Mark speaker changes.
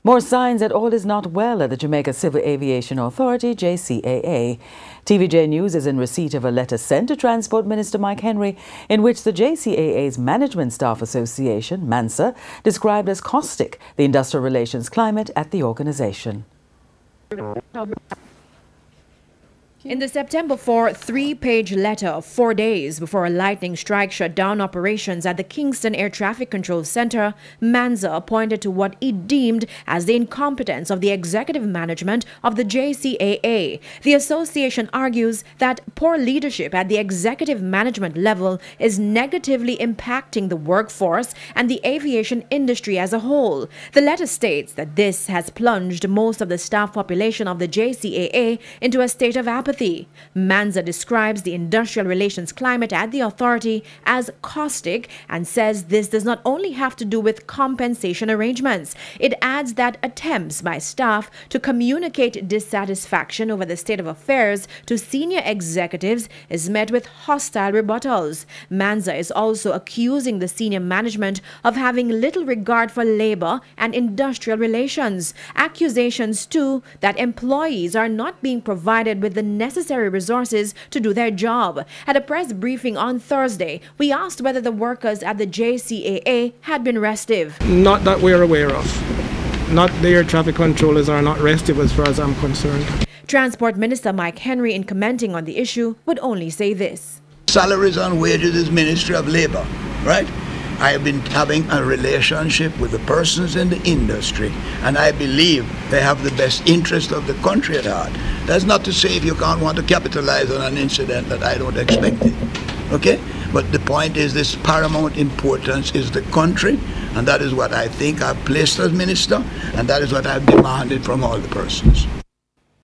Speaker 1: More signs that all is not well at the Jamaica Civil Aviation Authority, JCAA. TVJ News is in receipt of a letter sent to Transport Minister Mike Henry in which the JCAA's Management Staff Association, MANSA, described as caustic the industrial relations climate at the organization.
Speaker 2: In the September 4 three-page letter, 4 days before a lightning strike shut down operations at the Kingston Air Traffic Control Center, MANSA pointed to what it deemed as the incompetence of the executive management of the JCAA. The association argues that poor leadership at the executive management level is negatively impacting the workforce and the aviation industry as a whole. The letter states that this has plunged most of the staff population of the JCAA into a state of apathy. MANSA describes the industrial relations climate at the authority as caustic and says this does not only have to do with compensation arrangements. It adds that attempts by staff to communicate dissatisfaction over the state of affairs to senior executives is met with hostile rebuttals. MANSA is also accusing the senior management of having little regard for labor and industrial relations. Accusations, too, that employees are not being provided with the necessary resources to do their job. At a press briefing on Thursday, we asked whether the workers at the JCAA had been restive.
Speaker 3: Not that we're aware of. Not the air traffic controllers are not restive as far as I'm concerned.
Speaker 2: Transport Minister Mike Henry, in commenting on the issue, would only say this.
Speaker 4: Salaries and wages is Ministry of Labor, right? I have been having a relationship with the persons in the industry, and I believe they have the best interest of the country at heart. That's not to say if you can't want to capitalize on an incident that I don't expect it, okay? But the point is this paramount importance is the country, and that is what I think I've placed as minister, and that is what I've demanded from all the persons.